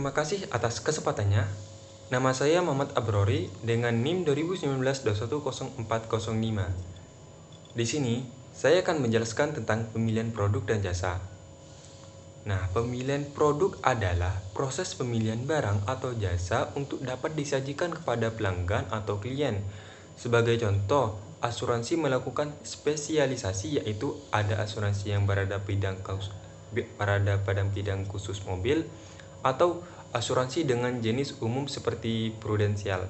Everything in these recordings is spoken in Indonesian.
Terima kasih atas kesempatannya. Nama saya Muhammad Abrori dengan NIM 2019-2104005. Di sini, saya akan menjelaskan tentang pemilihan produk dan jasa. Nah, pemilihan produk adalah proses pemilihan barang atau jasa untuk dapat disajikan kepada pelanggan atau klien. Sebagai contoh, asuransi melakukan spesialisasi, yaitu ada asuransi yang berada pada bidang khusus mobil atau asuransi dengan jenis umum seperti prudensial.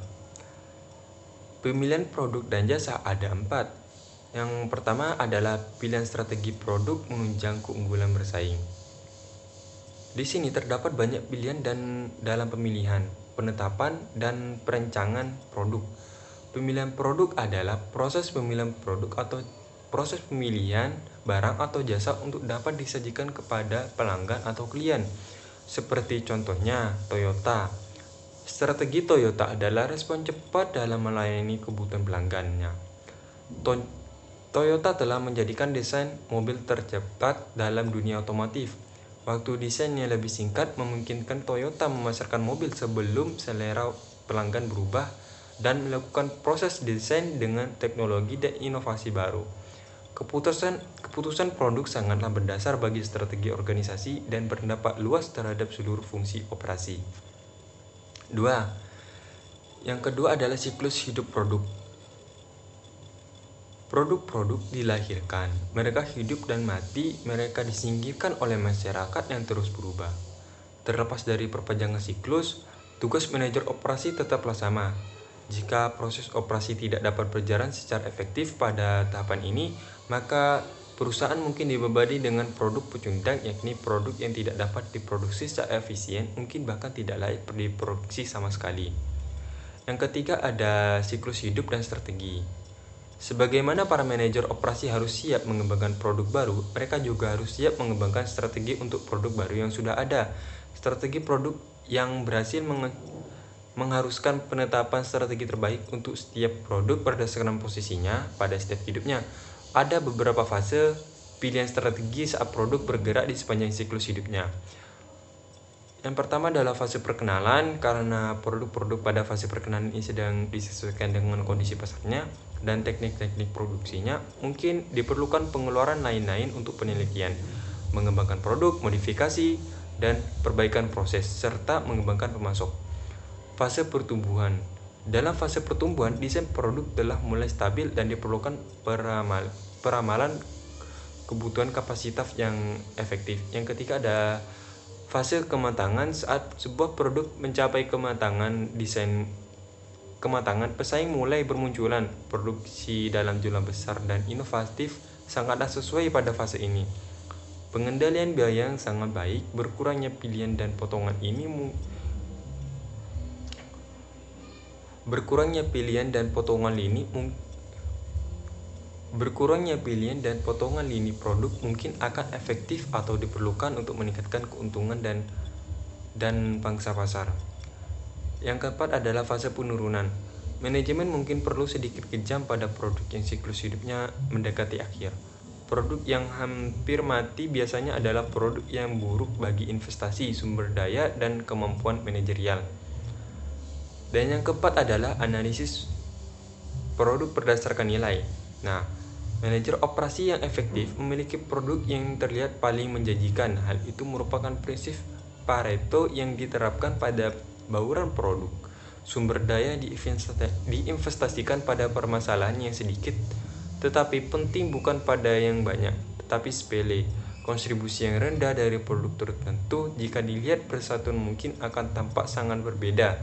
Pemilihan produk dan jasa ada 4. Yang pertama adalah pilihan strategi produk menunjang keunggulan bersaing. Di sini terdapat banyak pilihan dan dalam pemilihan, penetapan, dan perencanaan produk. Pemilihan produk adalah proses pemilihan produk atau proses pemilihan barang atau jasa untuk dapat disajikan kepada pelanggan atau klien. Seperti contohnya Toyota. Strategi Toyota adalah respon cepat dalam melayani kebutuhan pelanggannya. Toyota telah menjadikan desain mobil tercepat dalam dunia otomotif. Waktu desainnya lebih singkat memungkinkan Toyota memasarkan mobil sebelum selera pelanggan berubah dan melakukan proses desain dengan teknologi dan inovasi baru. Keputusan produk sangatlah berdasar bagi strategi organisasi dan berdampak luas terhadap seluruh fungsi operasi. 2. Yang kedua adalah siklus hidup produk. Produk-produk dilahirkan, mereka hidup dan mati, mereka disingkirkan oleh masyarakat yang terus berubah. Terlepas dari perpanjangan siklus, tugas manajer operasi tetaplah sama. Jika proses operasi tidak dapat berjalan secara efektif pada tahapan ini, maka perusahaan mungkin dibebani dengan produk pecundang, yakni produk yang tidak dapat diproduksi secara efisien, mungkin bahkan tidak layak diproduksi sama sekali. Yang ketiga ada siklus hidup dan strategi. Sebagaimana para manajer operasi harus siap mengembangkan produk baru, mereka juga harus siap mengembangkan strategi untuk produk baru yang sudah ada. Strategi produk yang berhasil mengharuskan penetapan strategi terbaik untuk setiap produk berdasarkan posisinya pada setiap hidupnya. Ada beberapa fase pilihan strategi saat produk bergerak di sepanjang siklus hidupnya. Yang pertama adalah fase perkenalan, karena produk-produk pada fase perkenalan ini sedang disesuaikan dengan kondisi pasarnya dan teknik-teknik produksinya. Mungkin diperlukan pengeluaran lain-lain untuk penelitian, mengembangkan produk, modifikasi, dan perbaikan proses, serta mengembangkan pemasok. Fase pertumbuhan. Dalam fase pertumbuhan, desain produk telah mulai stabil dan diperlukan peramalan kebutuhan kapasitas yang efektif. Yang ketiga ada fase kematangan. Saat sebuah produk mencapai kematangan pesaing mulai bermunculan. Produksi dalam jumlah besar dan inovatif sangatlah sesuai pada fase ini. Pengendalian biaya yang sangat baik, berkurangnya pilihan dan potongan lini produk mungkin akan efektif atau diperlukan untuk meningkatkan keuntungan dan pangsa pasar. Yang keempat adalah fase penurunan. Manajemen mungkin perlu sedikit kejam pada produk yang siklus hidupnya mendekati akhir. Produk yang hampir mati biasanya adalah produk yang buruk bagi investasi, sumber daya, dan kemampuan manajerial. Dan yang keempat adalah analisis produk berdasarkan nilai. Nah, manajer operasi yang efektif memiliki produk yang terlihat paling menjanjikan. Hal itu merupakan prinsip Pareto yang diterapkan pada bauran produk. Sumber daya diinvestasikan pada permasalahan yang sedikit, tetapi penting, bukan pada yang banyak, tetapi sepele. Kontribusi yang rendah dari produk tertentu jika dilihat bersatuan mungkin akan tampak sangat berbeda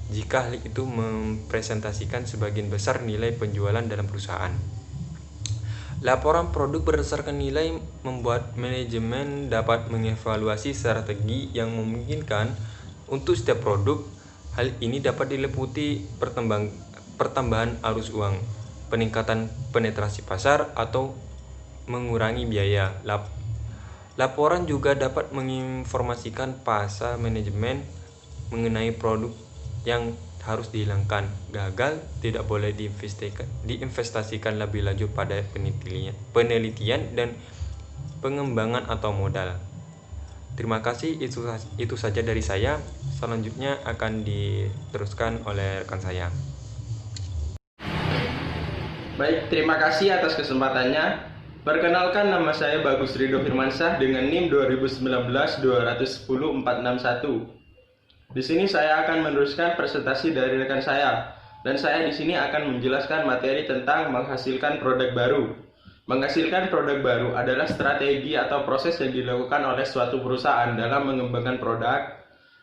jika hal itu mempresentasikan sebagian besar nilai penjualan dalam perusahaan. Laporan produk berdasarkan nilai membuat manajemen dapat mengevaluasi strategi yang memungkinkan untuk setiap produk. Hal ini dapat diliputi pertambahan arus uang, peningkatan penetrasi pasar, atau mengurangi biaya. Laporan juga dapat menginformasikan pasar manajemen mengenai produk yang harus dihilangkan, gagal, tidak boleh diinvestasikan lebih lanjut pada penelitian dan pengembangan atau modal. Terima kasih, itu saja dari saya. Selanjutnya akan diteruskan oleh rekan saya. Baik, terima kasih atas kesempatannya. Perkenalkan, nama saya Bagus Ridho Firmansyah dengan NIM 2019-210-461. Di sini saya akan meneruskan presentasi dari rekan saya, dan saya di sini akan menjelaskan materi tentang menghasilkan produk baru. Menghasilkan produk baru adalah strategi atau proses yang dilakukan oleh suatu perusahaan dalam mengembangkan produk,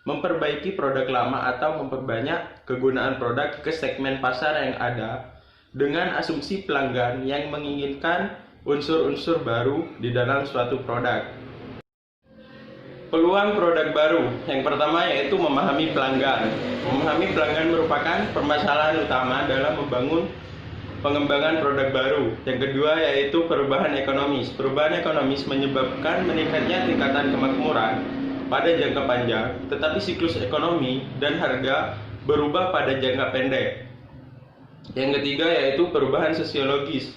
memperbaiki produk lama atau memperbanyak kegunaan produk ke segmen pasar yang ada dengan asumsi pelanggan yang menginginkan unsur-unsur baru di dalam suatu produk. Peluang produk baru. Yang pertama yaitu memahami pelanggan. Memahami pelanggan merupakan permasalahan utama dalam membangun pengembangan produk baru. Yang kedua yaitu perubahan ekonomis. Perubahan ekonomis menyebabkan meningkatnya tingkatan kemakmuran pada jangka panjang, tetapi siklus ekonomi dan harga berubah pada jangka pendek. Yang ketiga yaitu perubahan sosiologis.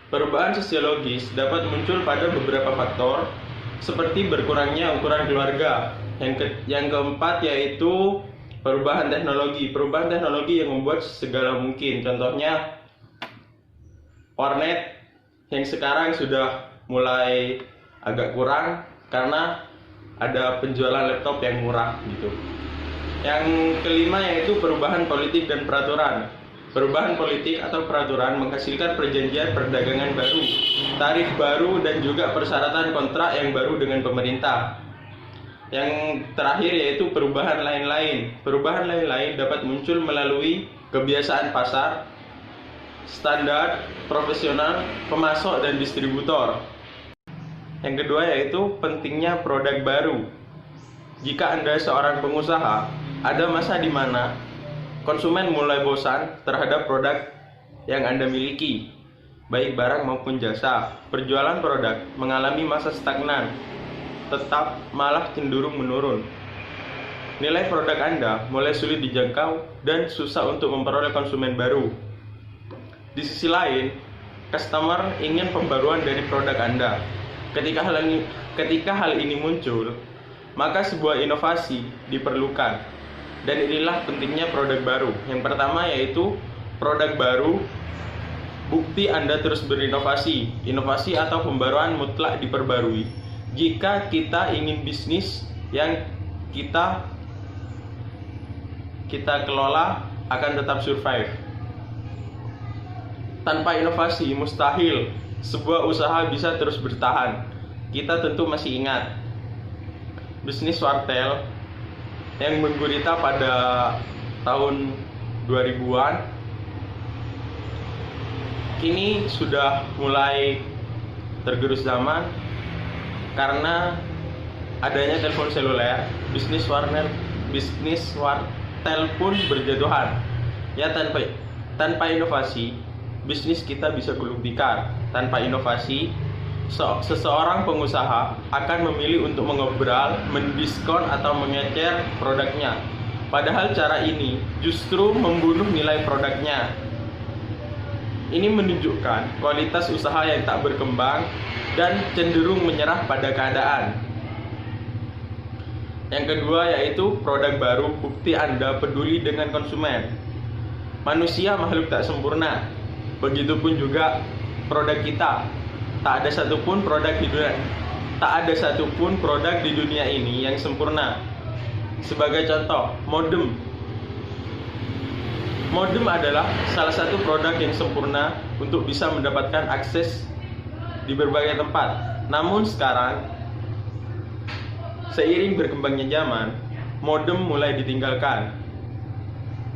Perubahan sosiologis dapat muncul pada beberapa faktor, seperti berkurangnya ukuran keluarga. Yang keempat yaitu perubahan teknologi. Perubahan teknologi yang membuat segala mungkin. Contohnya warnet yang sekarang sudah mulai agak kurang karena ada penjualan laptop yang murah gitu. Yang kelima yaitu perubahan politik dan peraturan. Perubahan politik atau peraturan menghasilkan perjanjian perdagangan baru, tarif baru, dan juga persyaratan kontrak yang baru dengan pemerintah. Yang terakhir yaitu perubahan lain-lain. Perubahan lain-lain dapat muncul melalui kebiasaan pasar, standar, profesional, pemasok, dan distributor. Yang kedua yaitu pentingnya produk baru. Jika Anda seorang pengusaha, ada masa di mana konsumen mulai bosan terhadap produk yang Anda miliki, baik barang maupun jasa. Perjualan produk mengalami masa stagnan, tetap malah cenderung menurun. Nilai produk Anda mulai sulit dijangkau dan susah untuk memperoleh konsumen baru. Di sisi lain, customer ingin pembaruan dari produk Anda. Ketika hal ini muncul, maka sebuah inovasi diperlukan. Dan inilah pentingnya produk baru. Yang pertama yaitu produk baru, bukti Anda terus berinovasi. Inovasi atau pembaruan mutlak diperbarui jika kita ingin bisnis yang kita kelola akan tetap survive. Tanpa inovasi, mustahil sebuah usaha bisa terus bertahan. Kita tentu masih ingat bisnis wartel yang menggurita pada tahun 2000-an. Kini sudah mulai tergerus zaman karena adanya telepon seluler. Bisnis wartel pun berjatuhan. Ya, tanpa inovasi, bisnis kita bisa gulung tikar. Tanpa inovasi, seseorang pengusaha akan memilih untuk mengobral, mendiskon, atau mengecer produknya. Padahal cara ini justru membunuh nilai produknya. Ini menunjukkan kualitas usaha yang tak berkembang dan cenderung menyerah pada keadaan. Yang kedua yaitu produk baru, bukti Anda peduli dengan konsumen. Manusia makhluk tak sempurna. Begitupun juga produk kita. Tak ada satupun produk di dunia ini yang sempurna. Sebagai contoh, modem. Modem adalah salah satu produk yang sempurna untuk bisa mendapatkan akses di berbagai tempat. Namun sekarang, seiring berkembangnya zaman, modem mulai ditinggalkan.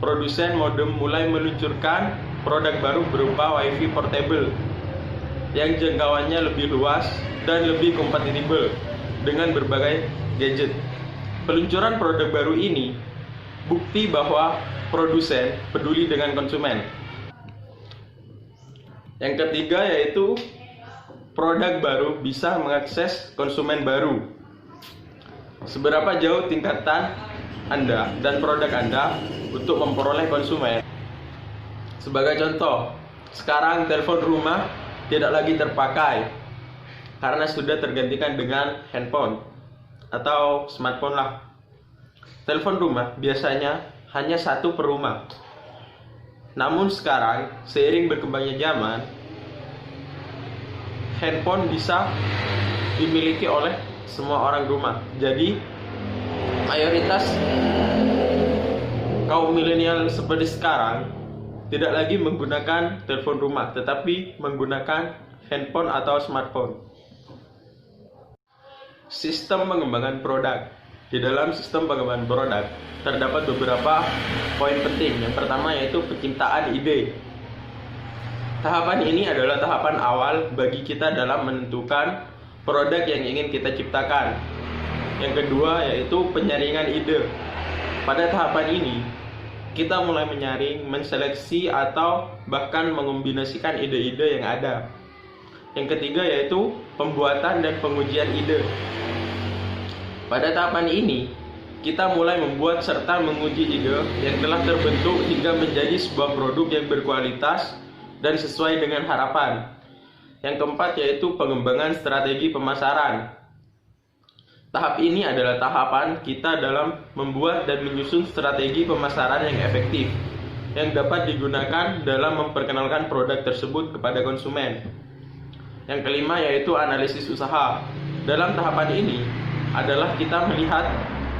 Produsen modem mulai meluncurkan produk baru berupa WiFi portable yang jangkauannya lebih luas dan lebih kompatibel dengan berbagai gadget. Peluncuran produk baru ini bukti bahwa produsen peduli dengan konsumen. Yang ketiga yaitu produk baru bisa mengakses konsumen baru. Seberapa jauh tingkatan Anda dan produk Anda untuk memperoleh konsumen? Sebagai contoh, sekarang telepon rumah tidak lagi terpakai karena sudah tergantikan dengan handphone. atau smartphone lah. Telepon rumah biasanya hanya satu per rumah. Namun sekarang, seiring berkembangnya zaman, handphone bisa dimiliki oleh semua orang rumah. Jadi, mayoritas kaum milenial seperti sekarang tidak lagi menggunakan telepon rumah, tetapi menggunakan handphone atau smartphone. Sistem pengembangan produk. Di dalam sistem pengembangan produk terdapat beberapa poin penting. Yang pertama yaitu penciptaan ide. Tahapan ini adalah tahapan awal bagi kita dalam menentukan produk yang ingin kita ciptakan. Yang kedua yaitu penyaringan ide. Pada tahapan ini kita mulai menyaring, menseleksi atau bahkan mengombinasikan ide-ide yang ada. Yang ketiga yaitu pembuatan dan pengujian ide. Pada tahapan ini, kita mulai membuat serta menguji ide yang telah terbentuk hingga menjadi sebuah produk yang berkualitas dan sesuai dengan harapan. Yang keempat yaitu pengembangan strategi pemasaran. Tahap ini adalah tahapan kita dalam membuat dan menyusun strategi pemasaran yang efektif yang dapat digunakan dalam memperkenalkan produk tersebut kepada konsumen. Yang kelima yaitu analisis usaha. Dalam tahapan ini adalah kita melihat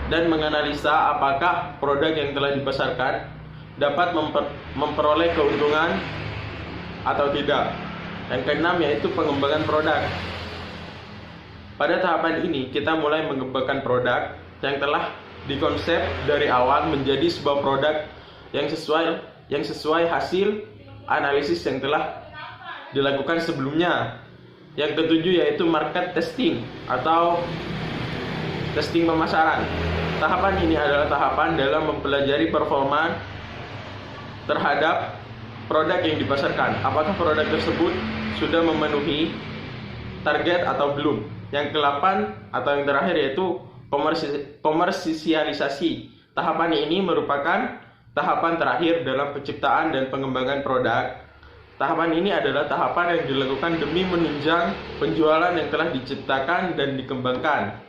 dan menganalisa apakah produk yang telah dipasarkan dapat memperoleh keuntungan atau tidak. Yang keenam yaitu pengembangan produk. Pada tahapan ini kita mulai mengembangkan produk yang telah dikonsep dari awal menjadi sebuah produk yang sesuai hasil analisis yang telah dilakukan sebelumnya. Yang ketujuh yaitu market testing atau testing pemasaran. Tahapan ini adalah tahapan dalam mempelajari performa terhadap produk yang dipasarkan. Apakah produk tersebut sudah memenuhi target atau belum. Yang ke-8 atau yang terakhir yaitu komersialisasi. Tahapan ini merupakan tahapan terakhir dalam penciptaan dan pengembangan produk. Tahapan ini adalah tahapan yang dilakukan demi menunjang penjualan yang telah diciptakan dan dikembangkan.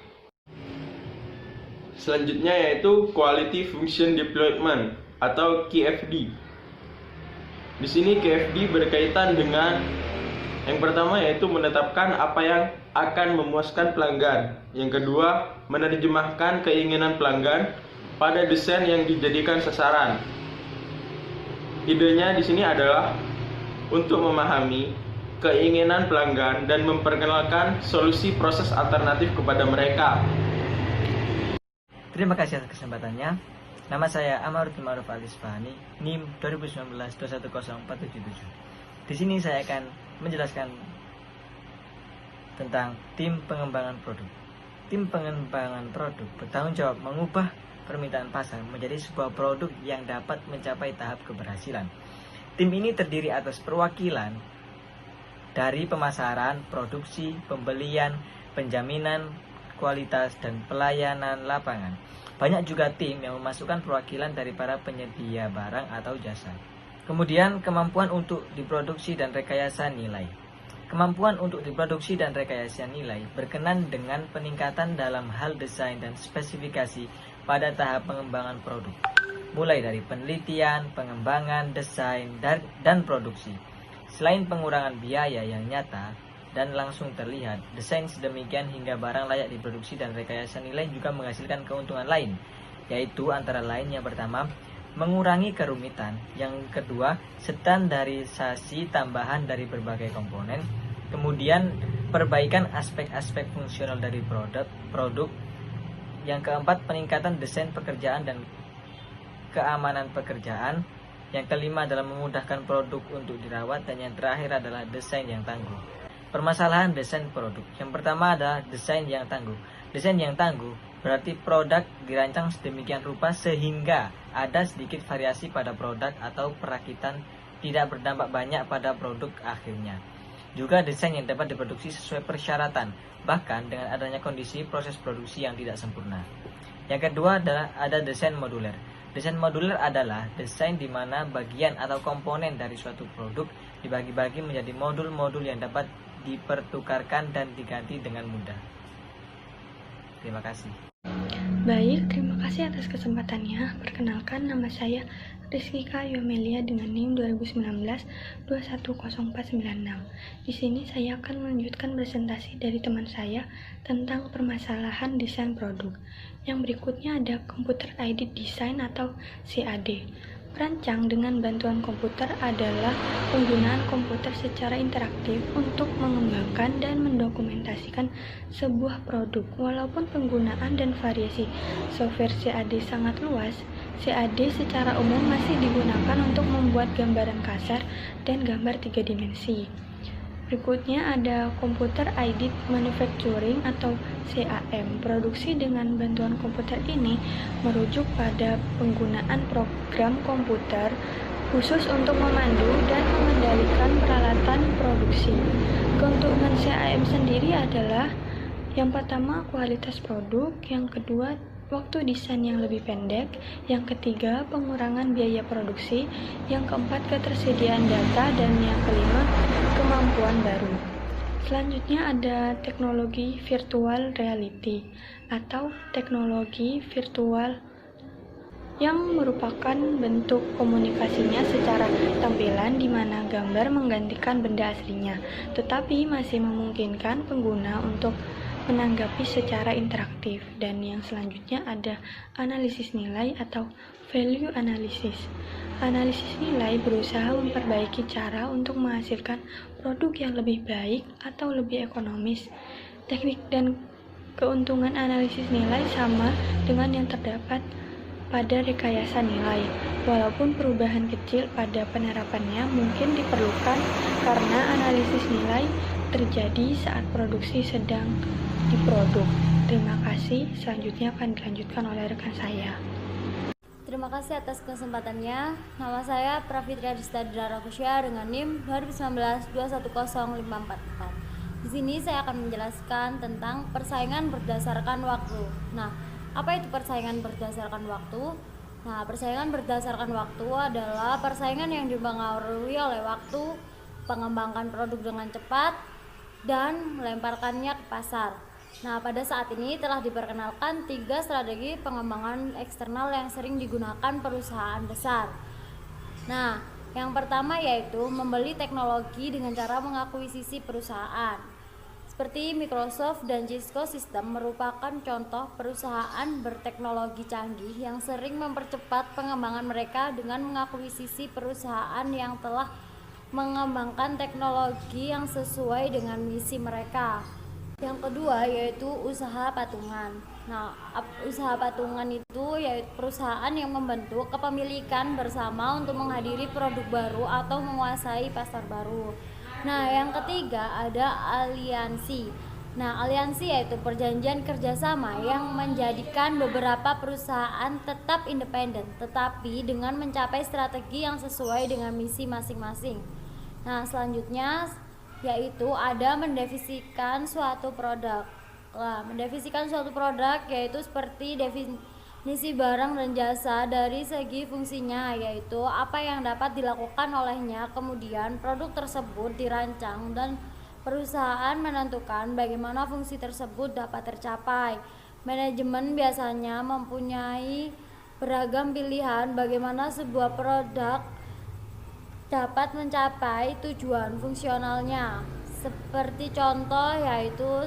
Selanjutnya yaitu Quality Function Deployment atau QFD. Di sini QFD berkaitan dengan yang pertama yaitu menetapkan apa yang akan memuaskan pelanggan. Yang kedua, menerjemahkan keinginan pelanggan pada desain yang dijadikan sasaran. Idenya di sini adalah untuk memahami keinginan pelanggan dan memperkenalkan solusi proses alternatif kepada mereka. Terima kasih atas kesempatannya. Nama saya Amarudin Ma'ruf Al-Isfahani, NIM 2019-210477. Di sini saya akan menjelaskan tentang tim pengembangan produk. Tim pengembangan produk bertanggung jawab mengubah permintaan pasar menjadi sebuah produk yang dapat mencapai tahap keberhasilan. Tim ini terdiri atas perwakilan dari pemasaran, produksi, pembelian, penjaminan kualitas, dan pelayanan lapangan. Banyak juga tim yang memasukkan perwakilan dari para penyedia barang atau jasa. Kemudian kemampuan untuk diproduksi dan rekayasa nilai. Kemampuan untuk diproduksi dan rekayasa nilai berkenan dengan peningkatan dalam hal desain dan spesifikasi pada tahap pengembangan produk, mulai dari penelitian, pengembangan, desain, dan produksi. Selain pengurangan biaya yang nyata dan langsung terlihat, desain sedemikian hingga barang layak diproduksi dan rekayasa nilai juga menghasilkan keuntungan lain, yaitu antara lain yang pertama, mengurangi kerumitan, yang kedua, standarisasi tambahan dari berbagai komponen, kemudian perbaikan aspek-aspek fungsional dari produk, yang keempat, peningkatan desain pekerjaan dan keamanan pekerjaan, yang kelima adalah memudahkan produk untuk dirawat, dan yang terakhir adalah desain yang tangguh. Permasalahan desain produk. Yang pertama adalah desain yang tangguh. Desain yang tangguh berarti produk dirancang sedemikian rupa sehingga ada sedikit variasi pada produk atau perakitan tidak berdampak banyak pada produk akhirnya. Juga desain yang dapat diproduksi sesuai persyaratan, bahkan dengan adanya kondisi proses produksi yang tidak sempurna. Yang kedua adalah ada desain moduler. Desain moduler adalah desain di mana bagian atau komponen dari suatu produk dibagi-bagi menjadi modul-modul yang dapat dipertukarkan dan diganti dengan mudah. Terima kasih. Baik, terima kasih atas kesempatannya. Perkenalkan, nama saya Rizkika Yomelia dengan NIM 2019-210496. Di sini saya akan melanjutkan presentasi dari teman saya tentang permasalahan desain produk. Yang berikutnya ada Computer Aided Design atau CAD. Perancang dengan bantuan komputer adalah penggunaan komputer secara interaktif untuk mengembangkan dan mendokumentasikan sebuah produk. Walaupun penggunaan dan variasi software CAD sangat luas, CAD secara umum masih digunakan untuk membuat gambaran kasar dan gambar 3 dimensi. Berikutnya ada Computer Aided Manufacturing atau CAM. Produksi dengan bantuan komputer ini merujuk pada penggunaan program komputer khusus untuk memandu dan mengendalikan peralatan produksi. Keuntungan CAM sendiri adalah yang pertama kualitas produk, yang kedua waktu desain yang lebih pendek, yang ketiga pengurangan biaya produksi, yang keempat ketersediaan data, dan yang kelima kemampuan baru. Selanjutnya ada teknologi virtual reality atau teknologi virtual yang merupakan bentuk komunikasinya secara tampilan di mana gambar menggantikan benda aslinya, tetapi masih memungkinkan pengguna untuk menanggapi secara interaktif. Dan yang selanjutnya ada analisis nilai atau value analysis. Analisis nilai berusaha memperbaiki cara untuk menghasilkan produk yang lebih baik atau lebih ekonomis. Teknik dan keuntungan analisis nilai sama dengan yang terdapat pada rekayasa nilai, walaupun perubahan kecil pada penerapannya mungkin diperlukan karena analisis nilai terjadi saat produksi sedang diproduk. Terima kasih. Selanjutnya akan dilanjutkan oleh rekan saya. Terima kasih atas kesempatannya. Nama saya Pravitria Distadra Rakusya dengan NIM 2019-210544. Di sini saya akan menjelaskan tentang persaingan berdasarkan waktu. Nah, apa itu persaingan berdasarkan waktu? Nah, persaingan berdasarkan waktu adalah persaingan yang dipengaruhi oleh waktu, mengembangkan produk dengan cepat, dan melemparkannya ke pasar. Nah, pada saat ini telah diperkenalkan 3 strategi pengembangan eksternal yang sering digunakan perusahaan besar. Nah, yang pertama yaitu membeli teknologi dengan cara mengakuisisi perusahaan. Seperti Microsoft dan Cisco System merupakan contoh perusahaan berteknologi canggih yang sering mempercepat pengembangan mereka dengan mengakuisisi perusahaan yang telah mengembangkan teknologi yang sesuai dengan misi mereka. Yang kedua yaitu usaha patungan. Nah, usaha patungan itu yaitu perusahaan yang membentuk kepemilikan bersama untuk menghadiri produk baru atau menguasai pasar baru. Nah, yang ketiga ada aliansi. Nah, aliansi yaitu perjanjian kerjasama yang menjadikan beberapa perusahaan tetap independen, tetapi dengan mencapai strategi yang sesuai dengan misi masing-masing. Nah, selanjutnya yaitu ada mendefinikan suatu produk. Nah, mendefinikan suatu produk yaitu seperti definisi barang dan jasa dari segi fungsinya, yaitu apa yang dapat dilakukan olehnya. Kemudian produk tersebut dirancang dan perusahaan menentukan bagaimana fungsi tersebut dapat tercapai. Manajemen biasanya mempunyai beragam pilihan bagaimana sebuah produk dapat mencapai tujuan fungsionalnya. Seperti contoh yaitu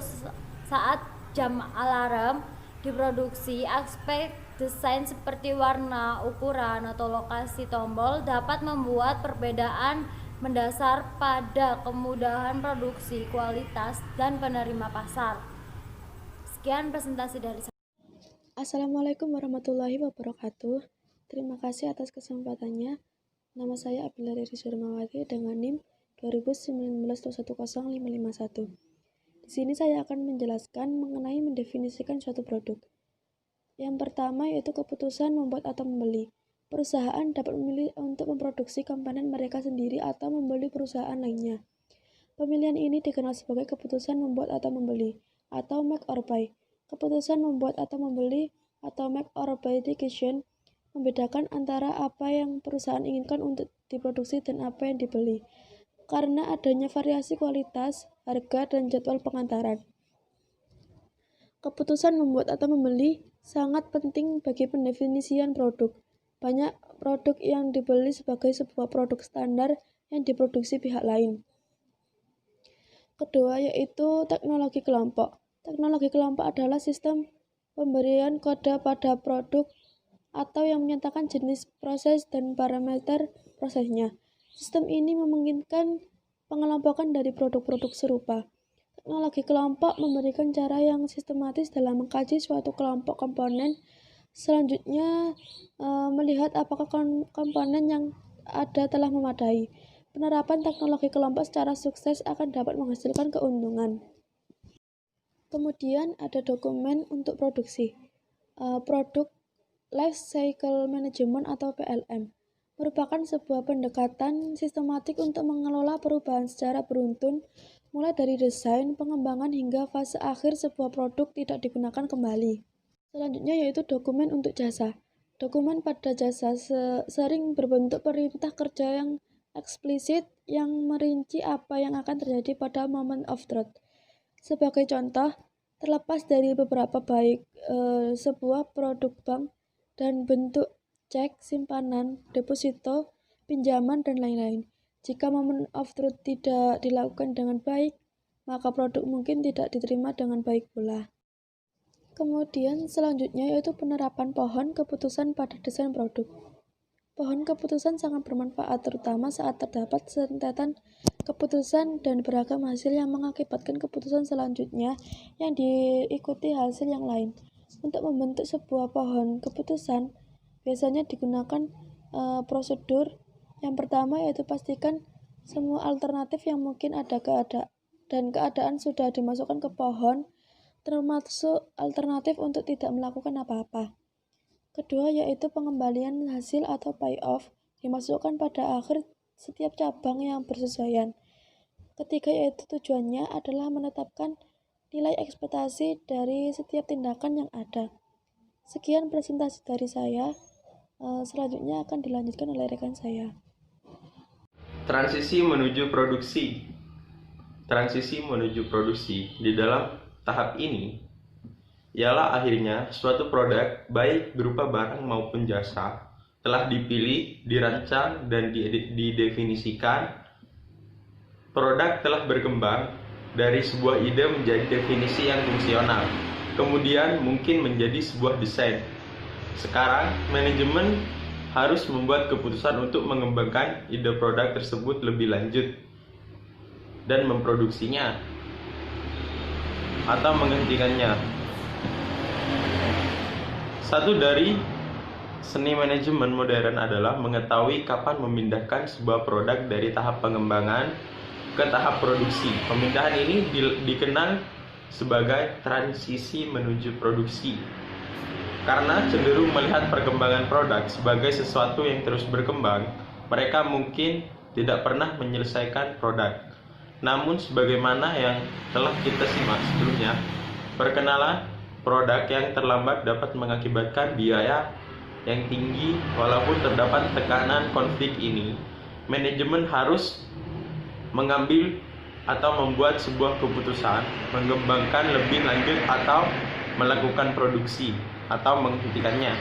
saat jam alarm diproduksi, aspek desain seperti warna, ukuran, atau lokasi tombol dapat membuat perbedaan mendasar pada kemudahan produksi, kualitas, dan penerima pasar. Sekian presentasi dari saya. Assalamualaikum warahmatullahi wabarakatuh. Terima kasih atas kesempatannya. Nama saya Abila Riri Surmawati dengan NIM 2019-210551. Di sini saya akan menjelaskan mengenai mendefinisikan suatu produk. Yang pertama yaitu keputusan membuat atau membeli. Perusahaan dapat memilih untuk memproduksi komponen mereka sendiri atau membeli perusahaan lainnya. Pemilihan ini dikenal sebagai keputusan membuat atau membeli, atau make or buy. Keputusan membuat atau membeli, atau make or buy decision, membedakan antara apa yang perusahaan inginkan untuk diproduksi dan apa yang dibeli, karena adanya variasi kualitas, harga, dan jadwal pengantaran. Keputusan membuat atau membeli sangat penting bagi pendefinisian produk. Banyak produk yang dibeli sebagai sebuah produk standar yang diproduksi pihak lain. Kedua yaitu teknologi kelompok. Teknologi kelompok adalah sistem pemberian kode pada produk atau yang menyatakan jenis proses dan parameter prosesnya. Sistem ini memungkinkan pengelompokan dari produk-produk serupa. Teknologi kelompok memberikan cara yang sistematis dalam mengkaji suatu kelompok komponen. Selanjutnya, melihat apakah komponen yang ada telah memadai. Penerapan teknologi kelompok secara sukses akan dapat menghasilkan keuntungan. Kemudian ada dokumen untuk produksi. Product Life Cycle Management atau PLM merupakan sebuah pendekatan sistematik untuk mengelola perubahan secara beruntun, mulai dari desain, pengembangan hingga fase akhir sebuah produk tidak digunakan kembali. Selanjutnya yaitu dokumen untuk jasa. Dokumen pada jasa sering berbentuk perintah kerja yang eksplisit yang merinci apa yang akan terjadi pada moment of truth. Sebagai contoh, terlepas dari beberapa baik sebuah produk bank dan bentuk cek, simpanan, deposito, pinjaman, dan lain-lain. Jika moment of truth tidak dilakukan dengan baik, maka produk mungkin tidak diterima dengan baik pula. Kemudian selanjutnya yaitu penerapan pohon keputusan pada desain produk. Pohon keputusan sangat bermanfaat terutama saat terdapat rentetan keputusan dan beragam hasil yang mengakibatkan keputusan selanjutnya yang diikuti hasil yang lain. Untuk membentuk sebuah pohon keputusan, biasanya digunakan prosedur. Yang pertama yaitu pastikan semua alternatif yang mungkin ada dan keadaan sudah dimasukkan ke pohon, termasuk alternatif untuk tidak melakukan apa-apa. Kedua yaitu pengembalian hasil atau payoff, dimasukkan pada akhir setiap cabang yang bersesuaian. Ketiga yaitu tujuannya adalah menetapkan nilai ekspektasi dari setiap tindakan yang ada. Sekian presentasi dari saya. Selanjutnya akan dilanjutkan oleh rekan saya. Transisi menuju produksi. Transisi menuju produksi di dalam tahap ini ialah akhirnya suatu produk baik berupa barang maupun jasa telah dipilih, dirancang, dan didefinisikan. Produk telah berkembang dari sebuah ide menjadi definisi yang fungsional, kemudian mungkin menjadi sebuah desain. Sekarang, manajemen harus membuat keputusan untuk mengembangkan ide produk tersebut lebih lanjut dan memproduksinya atau menghentikannya. Satu dari seni manajemen modern adalah mengetahui kapan memindahkan sebuah produk dari tahap pengembangan ke tahap produksi. Pemindahan ini dikenal sebagai transisi menuju produksi. Karena cenderung melihat perkembangan produk sebagai sesuatu yang terus berkembang, mereka mungkin tidak pernah menyelesaikan produk. Namun sebagaimana yang telah kita simak sebelumnya, perkenalan produk yang terlambat dapat mengakibatkan biaya yang tinggi. Walaupun terdapat tekanan konflik ini, manajemen harus mengambil atau membuat sebuah keputusan, mengembangkan lebih lanjut atau melakukan produksi atau menghentikannya.